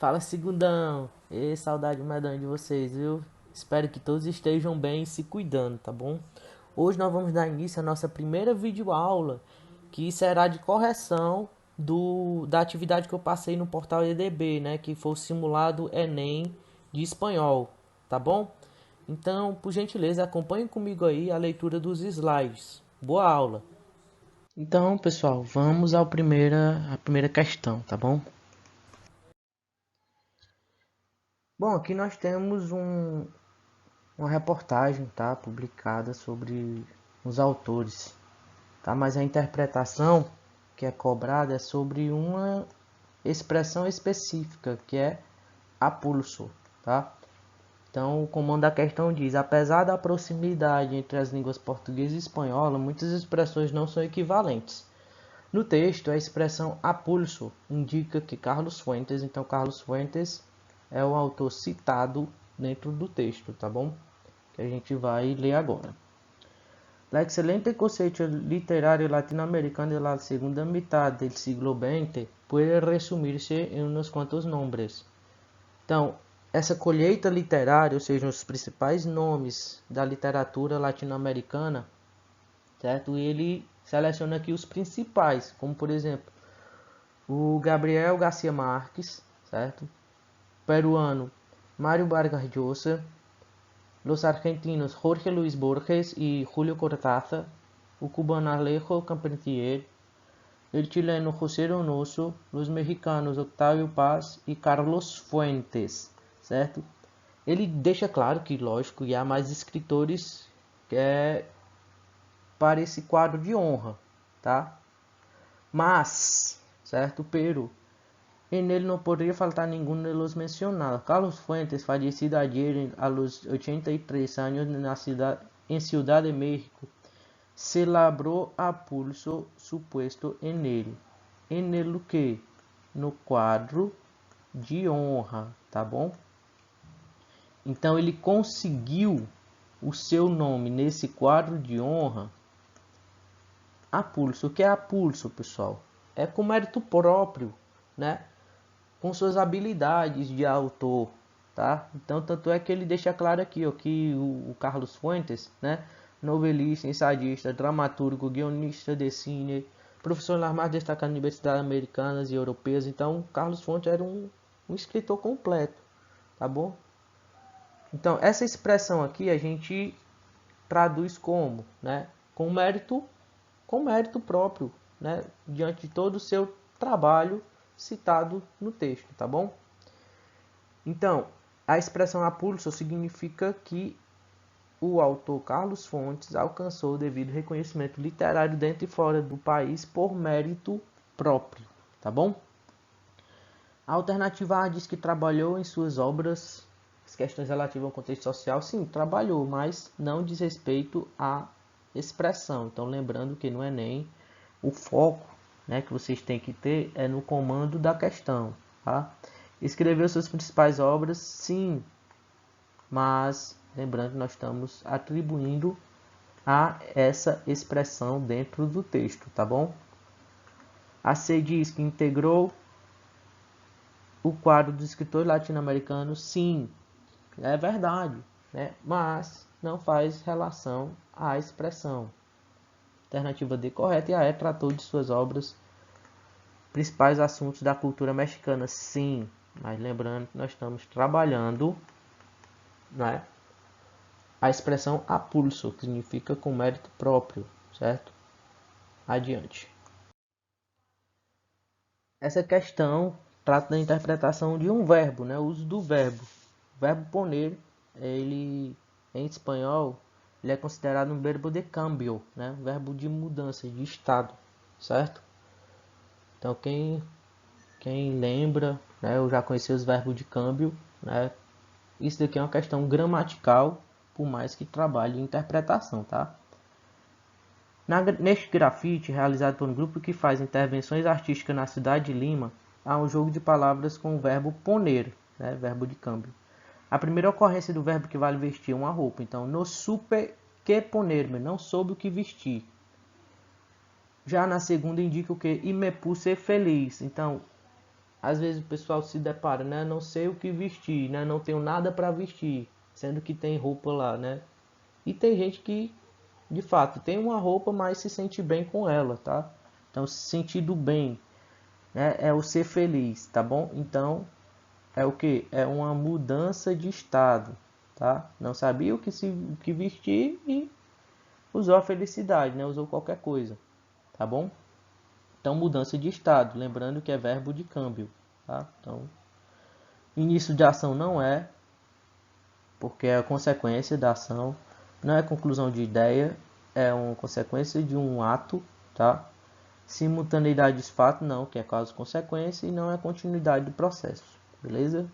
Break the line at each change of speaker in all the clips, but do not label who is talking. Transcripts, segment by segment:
Fala, segundão. Saudade medonha de vocês, viu? Espero que todos estejam bem e se cuidando, tá bom? Hoje nós vamos dar início à nossa primeira videoaula, que será de correção da atividade que eu passei no portal EDB, né? Que foi o simulado Enem de espanhol, tá bom? Então, por gentileza, acompanhe comigo aí a leitura dos slides. Boa aula! Então, pessoal, vamos à primeira questão, tá bom? Bom, aqui nós temos uma reportagem, tá, publicada sobre os autores, tá? Mas a interpretação que é cobrada é sobre uma expressão específica, que é a pulso, tá? Então, o comando da questão diz: apesar da proximidade entre as línguas portuguesa e espanhola, muitas expressões não são equivalentes. No texto, a expressão a pulso indica que Carlos Fuentes, então Carlos Fuentes é o autor citado dentro do texto, tá bom? Que a gente vai ler agora. La excelente cosecha literaria latinoamericana de la segunda mitad del siglo XX puede resumirse en unos cuantos nombres. Então, essa colheita literária, ou seja, os principais nomes da literatura latino-americana, certo? E ele seleciona aqui os principais, como por exemplo, o Gabriel Garcia Marques, certo? Peruano, Mário Vargas Llosa, los argentinos Jorge Luis Borges y Julio Cortázar, o cubano Alejo Carpentier, el chileno José Donoso, los mexicanos Octavio Paz e Carlos Fuentes, certo? Ele deixa claro que, lógico, há mais escritores para esse quadro de honra, tá? Mas, certo, pero en él no podría faltar ninguno de los mencionados. Carlos Fuentes, fallecido ayer a los 83 años en Ciudad de México, se labró a pulso su puesto en él. En el que? No quadro de honra, tá bom? Então ele conseguiu o seu nome nesse quadro de honra a pulso. O que é a pulso, pessoal? É com mérito próprio, né? Com suas habilidades de autor, tá? Então, tanto é que ele deixa claro aqui, ó, que o Carlos Fuentes, né? Novelista, ensaísta, dramaturgo, guionista de cine, professor nas mais destacadas universidades americanas e europeias. Então, Carlos Fuentes era um escritor completo, tá bom? Então, essa expressão aqui a gente traduz como, né? Com mérito próprio, né? Diante de todo o seu trabalho citado no texto, tá bom? Então, a expressão a pulso significa que o autor Carlos Fontes alcançou o devido reconhecimento literário dentro e fora do país por mérito próprio, tá bom? A alternativa A diz que trabalhou em suas obras as questões relativas ao contexto social. Sim, trabalhou, mas não diz respeito à expressão. Então, lembrando que no Enem, o foco, né, que vocês têm que ter é no comando da questão, tá? Escreveu suas principais obras, sim, mas lembrando que nós estamos atribuindo a essa expressão dentro do texto, tá bom? A C diz que integrou o quadro dos escritores latino-americanos, sim, é verdade, né? Mas não faz relação à expressão. Alternativa D correta e a E tratou de suas obras principais assuntos da cultura mexicana, sim, mas lembrando que nós estamos trabalhando, né, a expressão a pulso, que significa com mérito próprio, certo? Adiante. Essa questão trata da interpretação de um verbo, né, o uso do verbo. O verbo poner, ele em espanhol, ele é considerado um verbo de cambio, né, um verbo de mudança, de estado, certo? Então quem lembra, né, eu já conheci os verbos de câmbio, né? Isso daqui é uma questão gramatical, por mais que trabalhe em interpretação, tá? Neste grafite, realizado por um grupo que faz intervenções artísticas na cidade de Lima, há um jogo de palavras com o verbo poner, né, verbo de câmbio. A primeira ocorrência do verbo que vale vestir é uma roupa. Então, no supe que ponerme, não soube o que vestir. Já na segunda indica o que? E me puse feliz. Então, às vezes o pessoal se depara, né? Não sei o que vestir, né? Não tenho nada para vestir, sendo que tem roupa lá, né? E tem gente que, de fato, tem uma roupa, mas se sente bem com ela, tá? Então, se sentindo bem, né? É o ser feliz, tá bom? Então, é o que? É uma mudança de estado, tá? Não sabia o que vestir e usou a felicidade, né? Usou qualquer coisa, tá bom? Então, mudança de estado, lembrando que é verbo de câmbio, tá? Então, início de ação não é, porque é a consequência da ação, não é conclusão de ideia, é uma consequência de um ato, tá? Simultaneidade de fato não, que é causa e consequência, e não é continuidade do processo, beleza?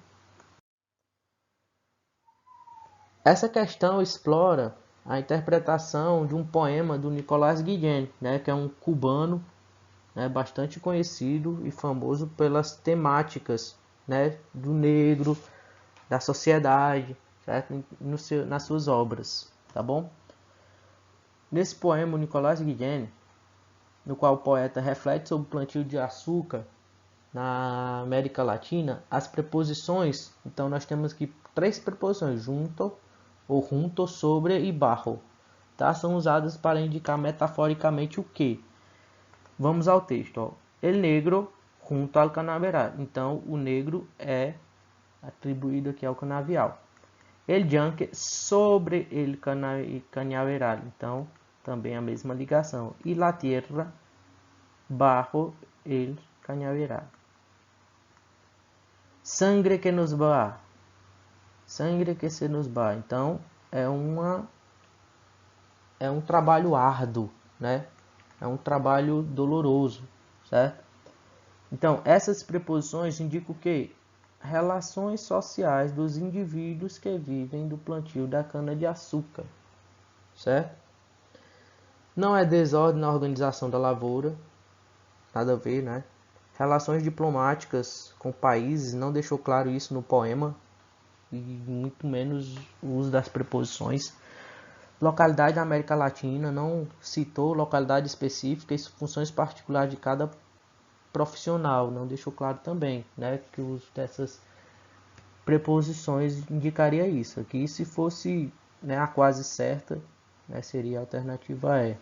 Essa questão explora a interpretação de um poema do Nicolás Guillén, né, que é um cubano, né, bastante conhecido e famoso pelas temáticas, né, do negro, da sociedade, certo? Nas suas obras, tá bom? Nesse poema, o Nicolás Guillén, no qual o poeta reflete sobre o plantio de açúcar na América Latina, as preposições, então nós temos aqui três preposições, junto, ou junto, sobre e bajo, tá? São usadas para indicar metaforicamente o que? Vamos ao texto, ó. El negro junto al canaveral. Então, o negro é atribuído aqui ao canavial. El yankee sobre el cañaveral. Então, também a mesma ligação. E la tierra bajo el cañaveral. Sangre que nos va. Sangre que se nos va. Então, é um trabalho árduo, né? É um trabalho doloroso, certo? Então, essas preposições indicam o quê? Relações sociais dos indivíduos que vivem do plantio da cana-de-açúcar, certo? Não é desordem na organização da lavoura, nada a ver, né? Relações diplomáticas com países, não deixou claro isso no poema, e muito menos o uso das preposições. Localidade da América Latina, não citou localidade específica e funções particulares de cada profissional, não deixou claro também, né, que o uso dessas preposições indicaria isso. Aqui, se fosse, né, a quase certa, né, seria a alternativa E.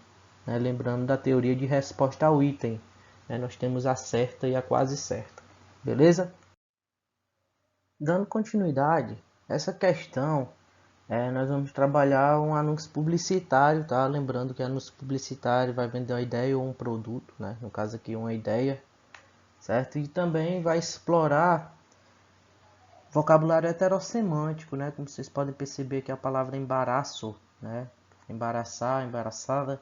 Né, lembrando da teoria de resposta ao item, né, nós temos a certa e a quase certa. Beleza? Dando continuidade, essa questão, nós vamos trabalhar um anúncio publicitário, tá? Lembrando que anúncio publicitário vai vender uma ideia ou um produto, né? No caso aqui, uma ideia, certo? E também vai explorar vocabulário heterossemântico, né? Como vocês podem perceber que a palavra embaraço, né? Embaraçar, embaraçada,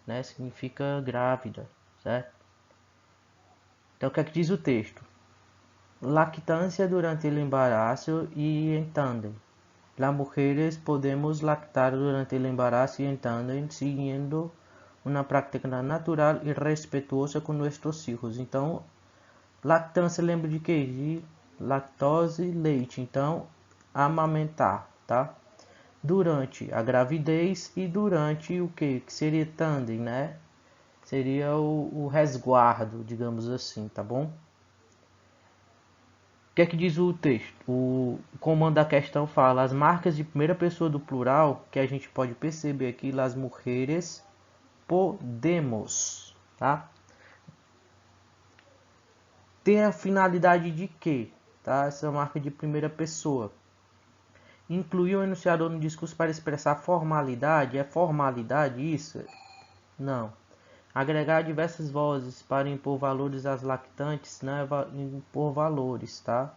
né? Significa grávida, certo? Então, o que é que diz o texto? Lactância durante o embaraço e em tandem. Las mujeres podemos lactar durante el embarazo y en tándem, siguiendo una práctica natural e respetuosa com nossos hijos. Então, lactância lembra de quê? De lactose, leite. Então, amamentar, tá? Durante a gravidez e durante o quê? Que seria tandem, né? Seria o resguardo, digamos assim, tá bom? O que é que diz o texto? O comando da questão fala as marcas de primeira pessoa do plural, que a gente pode perceber aqui, las mujeres podemos, tá? Tem a finalidade de quê? Tá? Essa marca de primeira pessoa. Incluir o enunciador no discurso para expressar formalidade. É formalidade isso? Não. Agregar diversas vozes para impor valores às lactantes, não é impor valores, tá?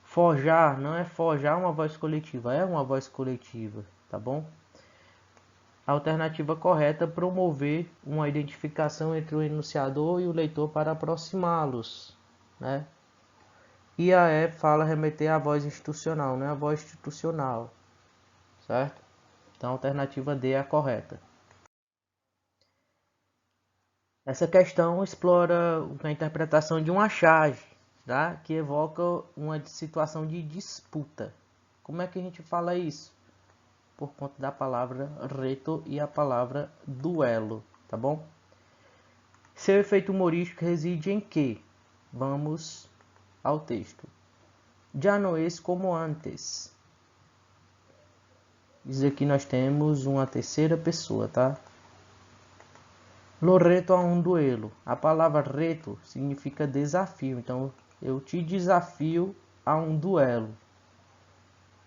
Forjar não é forjar uma voz coletiva, é uma voz coletiva, tá bom? A alternativa correta é promover uma identificação entre o enunciador e o leitor para aproximá-los, né? E a E fala remeter à voz institucional, não é a voz institucional, certo? Então a alternativa D é a correta. Essa questão explora a interpretação de uma charge, tá? Que evoca uma situação de disputa. Como é que a gente fala isso? Por conta da palavra reto e a palavra duelo, tá bom? Seu efeito humorístico reside em quê? Vamos ao texto. Já não é como antes. Diz aqui nós temos uma terceira pessoa, tá? Lo reto a um duelo. A palavra reto significa desafio. Então, eu te desafio a um duelo.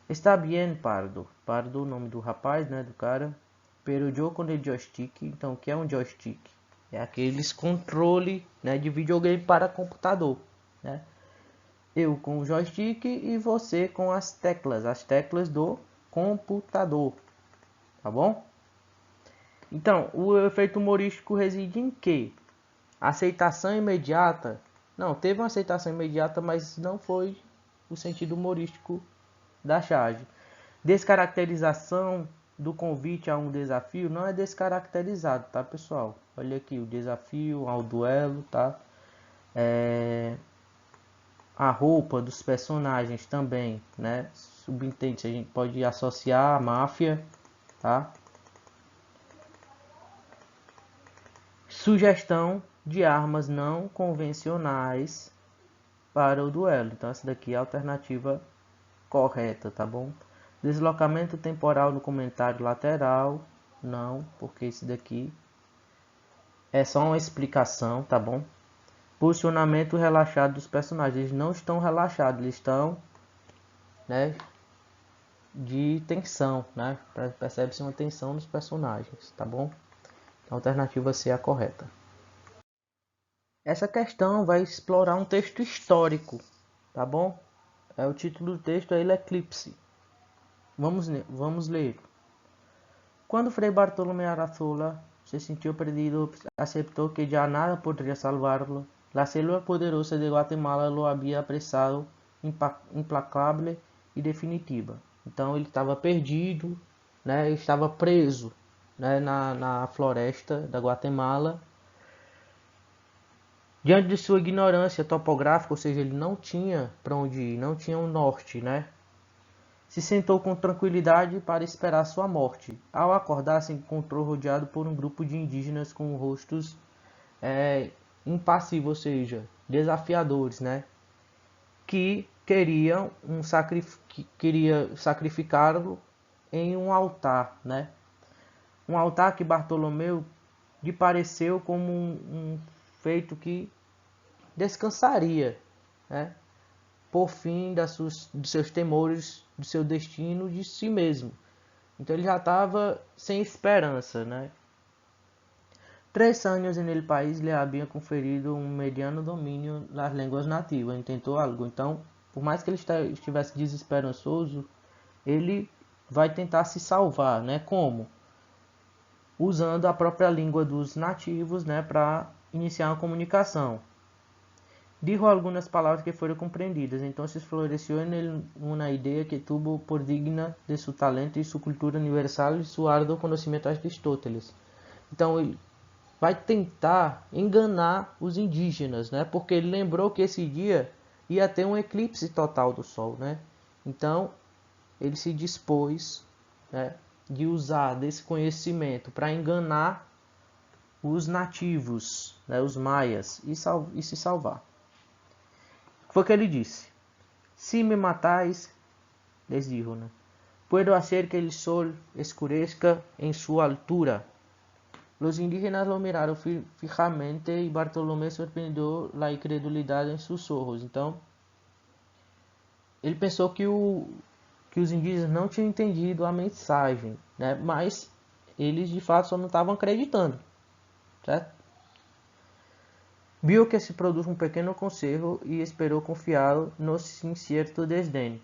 Está bien, Pardo. Pardo, o nome do rapaz, né, do cara. Pero yo com el joystick. Então, o que é um joystick? É aqueles controle, né, de videogame para computador, né? Eu com o joystick e você com as teclas do computador, tá bom? Então, o efeito humorístico reside em quê? Aceitação imediata? Não, teve uma aceitação imediata, mas não foi o sentido humorístico da charge. Descaracterização do convite a um desafio não é descaracterizado, tá, pessoal? Olha aqui o desafio ao duelo, tá? A roupa dos personagens também, né? Subentende, a gente pode associar a máfia, tá? Sugestão de armas não convencionais para o duelo. Então essa daqui é a alternativa correta, tá bom? Deslocamento temporal no comentário lateral, não, porque esse daqui é só uma explicação, tá bom? Posicionamento relaxado dos personagens, eles não estão relaxados, eles estão, né, de tensão, né? Percebe-se uma tensão nos personagens, tá bom? A alternativa C é a correta. Essa questão vai explorar um texto histórico, tá bom? O título do texto é El Eclipse. Vamos ler. Quando Frei Bartolomé Arrazola se sentiu perdido, aceptou que já nada poderia salvá-lo. La selva poderosa de Guatemala lo havia apressado, implacável e definitiva. Então ele estava perdido, né? Ele estava preso, né? na floresta da Guatemala. Diante de sua ignorância topográfica, ou seja, ele não tinha para onde ir, não tinha um norte, né? Se sentou com tranquilidade para esperar sua morte. Ao acordar, se encontrou rodeado por um grupo de indígenas com rostos impassivos, ou seja, desafiadores, né? Que queriam sacrificá-lo em um altar, né? Um altar que Bartolomeu lhe pareceu como um feito que descansaria, né? Por fim dos seus temores, do seu destino, de si mesmo. Então ele já estava sem esperança, né? 3 anos no país lhe havia conferido um mediano domínio das línguas nativas. Ele tentou algo. Então, por mais que ele estivesse desesperançoso, ele vai tentar se salvar, né? Como? Usando a própria língua dos nativos, né? Para iniciar uma comunicação. Dijo algunas palabras que fueron comprendidas, entonces floreció en él una idea que tuvo por digna de su talento y su cultura universal y su arduo conhecimento de Aristóteles. Então ele vai tentar enganar os indígenas, né? Porque ele lembrou que esse dia ia ter um eclipse total do Sol, né? Então ele se dispôs, né, de usar desse conhecimento para enganar os nativos, né, os maias, e se salvar. Foi o que ele disse. Si me matáis, les dijo, né? Puedo hacer que el sol escurezca en su altura. Los indígenas lo miraron fijamente y Bartolomé sorprendió la incredulidade em sus ojos. Então, ele pensou que os indígenas não tinham entendido a mensagem, né? Mas eles de fato só não estavam acreditando, certo? Viu que se produz um pequeno concerto e esperou confiado no incierto desdém.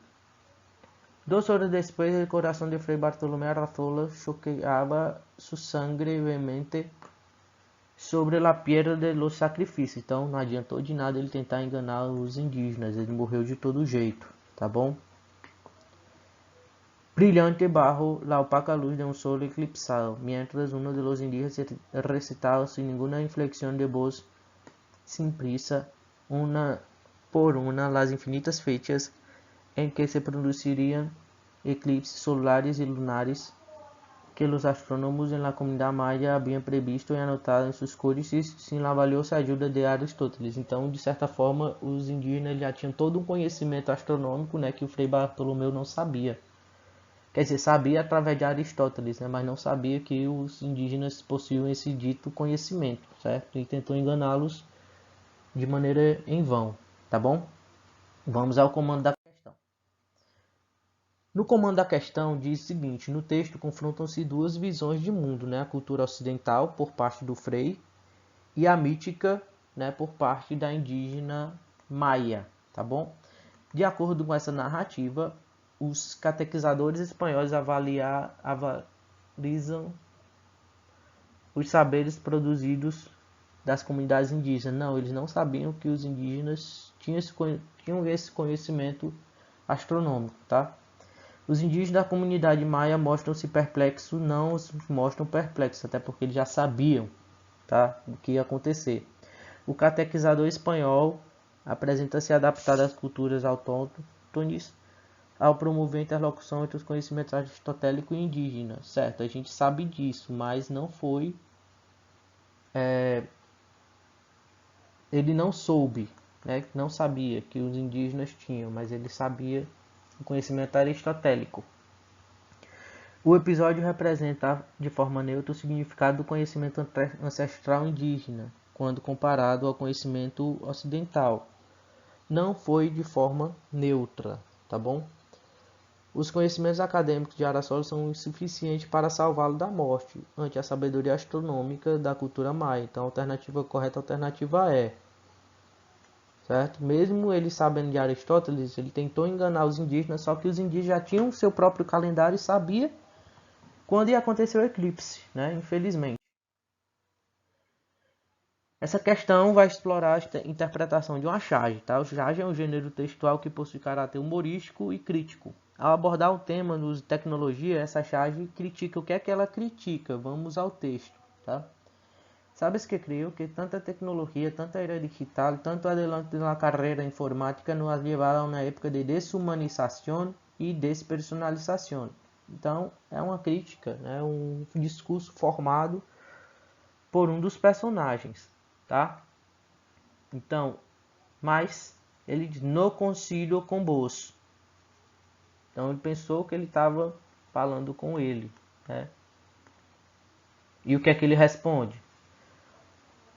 2 horas depois, o coração de Frei Bartolomé Arrazola choqueava su sangre veemente sobre a piedra de los sacrifícios. Então, não adiantou de nada ele tentar enganar os indígenas. Ele morreu de todo jeito, tá bom? Brilhante bajo la opaca luz de un sol eclipsado, mientras uno de los indígenas recitaba sin ninguna inflexión de voz, sin prisa, una por una, las infinitas fechas en que se producirían eclipses solares y lunares que os astrônomos na comunidade maya haviam previsto e anotado em seus códices sem a valiosa ajuda de Aristóteles. Então, de certa forma, os indígenas já tinham todo um conhecimento astronômico, né, que o Frei Bartolomeu não sabia. Quer dizer, sabia através de Aristóteles, né, mas não sabia que os indígenas possuíam esse dito conhecimento, certo? E tentou enganá-los de maneira em vão, tá bom? Vamos ao comando da questão. No comando da questão diz o seguinte: no texto confrontam-se duas visões de mundo, né? A cultura ocidental por parte do Frei e a mítica, né, por parte da indígena maia, tá bom? De acordo com essa narrativa, os catequizadores espanhóis avalizam os saberes produzidos das comunidades indígenas. Não, eles não sabiam que os indígenas tinham esse conhecimento astronômico, tá? Os indígenas da comunidade maia mostram-se perplexos, não os mostram perplexos, até porque eles já sabiam, tá, o que ia acontecer. O catequizador espanhol apresenta-se adaptado às culturas autóctones ao promover a interlocução entre os conhecimentos aristotélico e indígena. Certo, a gente sabe disso, mas não foi... ele não soube, né, não sabia que os indígenas tinham, mas ele sabia o conhecimento aristotélico. O episódio representa de forma neutra o significado do conhecimento ancestral indígena, quando comparado ao conhecimento ocidental. Não foi de forma neutra, tá bom? Os conhecimentos acadêmicos de Araçoli são insuficientes para salvá-lo da morte, ante a sabedoria astronômica da cultura maia. Então, a alternativa correta, a alternativa é, certo? Mesmo ele sabendo de Aristóteles, ele tentou enganar os indígenas, só que os indígenas já tinham o seu próprio calendário e sabia quando ia acontecer o eclipse, né? Infelizmente. Essa questão vai explorar a interpretação de uma charge, tá? O charge é um gênero textual que possui caráter humorístico e crítico. Ao abordar o tema no uso de tecnologia, essa charge critica. O que é que ela critica? Vamos ao texto, tá? Sabes que creo que tanta tecnologia, tanta era digital, tanto adelante na carreira informática nos ha llevado a uma época de deshumanização e despersonalização. Então, é uma crítica, né? Um discurso formado por um dos personagens, tá? Então, mas ele diz, no concílio com vos. Então, ele pensou que ele estava falando com ele, né? E o que é que ele responde?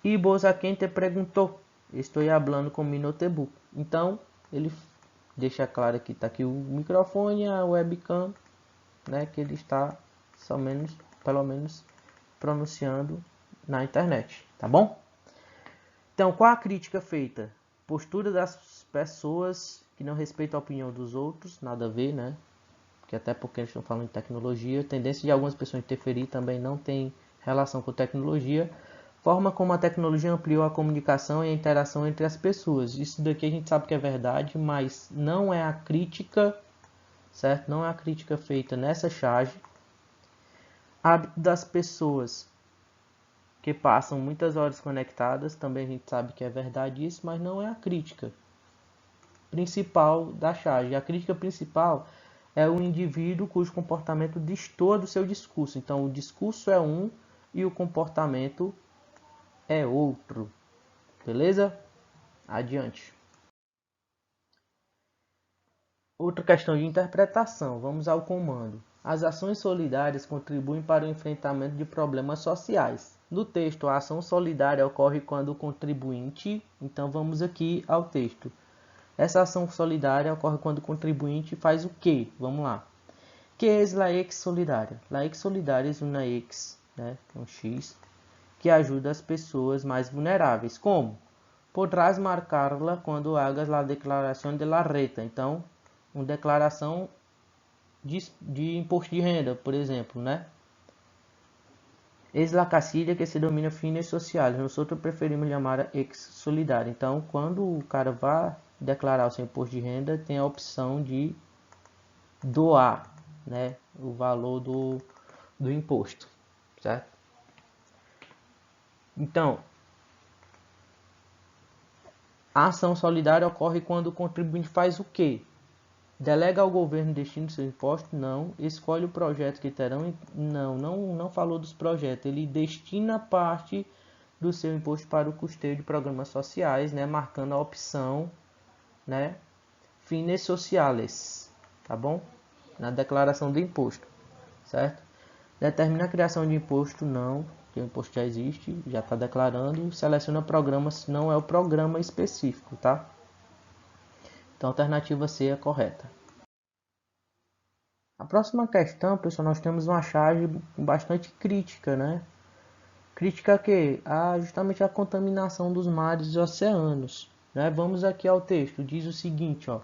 E vos a quem te perguntou? Estou falando com mi notebook. Então, ele deixa claro que está aqui o microfone, a webcam, né, que ele está pelo menos pronunciando na internet, tá bom? Então, qual a crítica feita? Postura das pessoas que não respeitam a opinião dos outros, nada a ver, né? Porque até porque eles estão falando de tecnologia, tendência de algumas pessoas interferir também não tem relação com tecnologia. Forma como a tecnologia ampliou a comunicação e a interação entre as pessoas. Isso daqui a gente sabe que é verdade, mas não é a crítica, certo? Não é a crítica feita nessa charge. Hábito das pessoas que passam muitas horas conectadas, também a gente sabe que é verdade isso, mas não é a crítica principal da charge. A crítica principal é o indivíduo cujo comportamento destoa do seu discurso. Então, o discurso é um e o comportamento é outro. Beleza? Adiante. Outra questão de interpretação. Vamos ao comando. As ações solidárias contribuem para o enfrentamento de problemas sociais. No texto, a ação solidária ocorre quando o contribuinte... Então, vamos aqui ao texto. Essa ação solidária ocorre quando o contribuinte faz o quê? Vamos lá. Que é la ex solidária? La ex solidária é uma ex, né, um X, que ajuda as pessoas mais vulneráveis. Como? Podrás marcarla quando hagas la declaração de la renta. Então, uma declaração de imposto de renda, por exemplo, né? Es la casilla que se domina fines sociais. Nós preferimos chamar ex solidária. Então, quando o cara vai declarar o seu imposto de renda, tem a opção de doar, né, o valor do imposto, certo? Então, a ação solidária ocorre quando o contribuinte faz o quê? Delega ao governo o destino do seu imposto? Não. Escolhe o projeto que terão? Não falou dos projetos. Ele destina parte do seu imposto para o custeio de programas sociais, né? Marcando a opção, né? Fines sociales, tá bom? Na declaração do imposto, certo? Determina a criação de imposto? Não, porque o imposto já existe, já está declarando. Seleciona programas, não é o programa específico, tá? Então, a alternativa C é a correta. A próxima questão, pessoal, nós temos uma charge bastante crítica, né? Crítica a quê? Justamente a contaminação dos mares e oceanos, né? Vamos aqui ao texto, diz o seguinte, ó.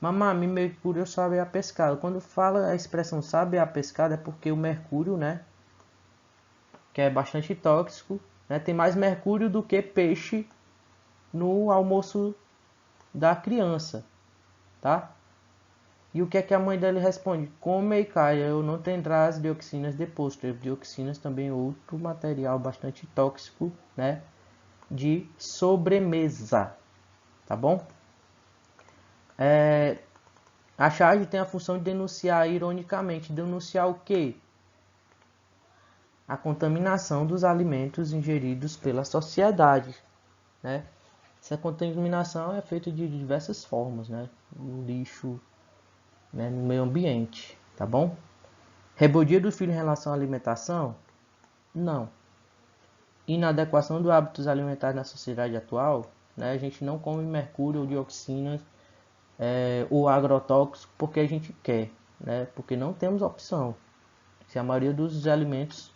Mamá, mercúrio sabe a pescada. Quando fala a expressão sabe a pescada é porque o mercúrio, né? Que é bastante tóxico, né? Tem mais mercúrio do que peixe no almoço da criança, tá? E o que é que a mãe dele responde? Come e caia, eu não tendrás dioxinas depois. Dioxinas também é outro material bastante tóxico, né? De sobremesa, tá bom? A charge tem a função de denunciar, ironicamente, denunciar o quê? A contaminação dos alimentos ingeridos pela sociedade, né? Essa contaminação é feita de diversas formas, né? No lixo, né? No meio ambiente, tá bom? Rebeldia do filho em relação à alimentação? Não. Inadequação dos hábitos alimentares na sociedade atual? Né? A gente não come mercúrio ou dioxinas ou agrotóxicos porque a gente quer, né? Porque não temos opção. Se a maioria dos alimentos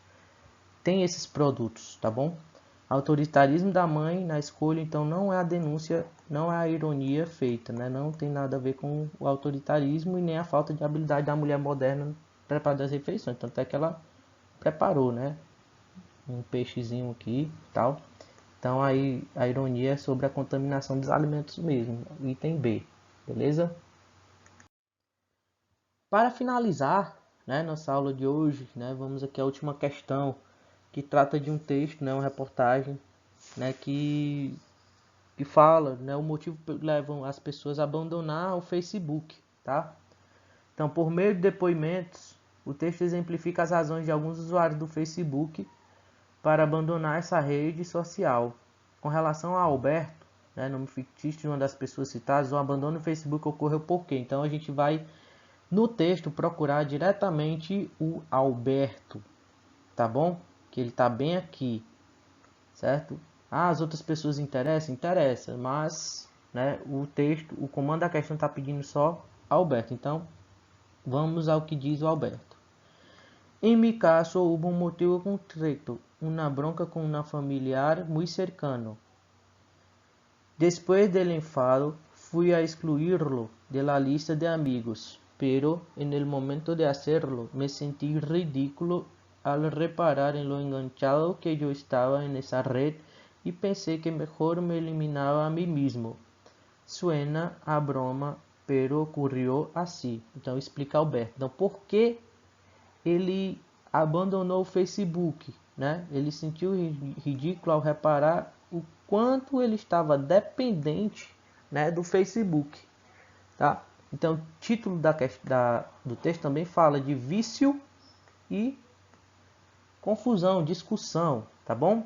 tem esses produtos, tá bom? Autoritarismo da mãe na escolha, então não é a denúncia, não é a ironia feita, né? Não tem nada a ver com o autoritarismo e nem a falta de habilidade da mulher moderna preparar as refeições. Tanto é que ela preparou, né? Um peixezinho aqui e tal. Então aí a ironia é sobre a contaminação dos alimentos mesmo. Item B, beleza? Para finalizar, né, nossa aula de hoje, né, vamos aqui à última questão, que trata de um texto, né, uma reportagem, né, que fala, né, o motivo que levam as pessoas a abandonar o Facebook, tá? Então, por meio de depoimentos, o texto exemplifica as razões de alguns usuários do Facebook para abandonar essa rede social. Com relação a Alberto, né, nome fictício de uma das pessoas citadas, o abandono do Facebook ocorreu por quê? Então, a gente vai no texto procurar diretamente o Alberto, tá bom? Que ele tá bem aqui, certo? As outras pessoas interessam? Interessa, mas, né, o texto, o comando da questão está pedindo só Alberto. Então, vamos ao que diz o Alberto. Em mi caso, hubo un motivo concreto, una bronca con una familiar muy cercano. Después del enfado, fui a excluirlo de la lista de amigos, pero en el momento de hacerlo me sentí ridículo al reparar en lo enganchado que yo estaba en esa red y pensé que mejor me eliminaba a mí mismo. Suena a broma, pero ocurrió así. Então explica Alberto. Então por que ele abandonou o Facebook, né? Ele sentiu ridículo ao reparar o quanto ele estava dependente, né, do Facebook, tá? Então, o título do texto também fala de vício e confusão, discussão, tá bom?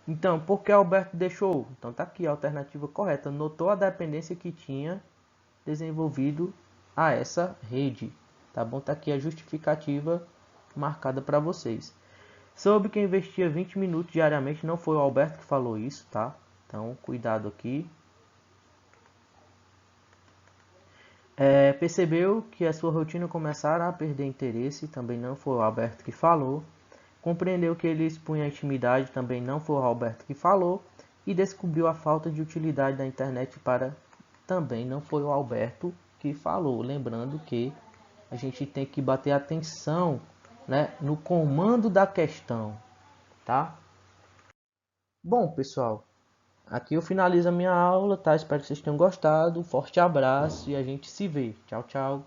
Então, por que Alberto deixou? Então, tá aqui a alternativa correta. Notou a dependência que tinha desenvolvido a essa rede, tá bom? Tá aqui a justificativa marcada para vocês. Soube que investia 20 minutos diariamente, não foi o Alberto que falou isso, tá? Então, cuidado aqui. Percebeu que a sua rotina começara a perder interesse, também não foi o Alberto que falou. Compreendeu que ele expunha a intimidade, também não foi o Alberto que falou. E descobriu a falta de utilidade da internet para, também não foi o Alberto que falou. Lembrando que a gente tem que bater atenção, né, no comando da questão, tá? Bom, pessoal, aqui eu finalizo a minha aula, tá? Espero que vocês tenham gostado. Forte abraço e a gente se vê. Tchau, tchau.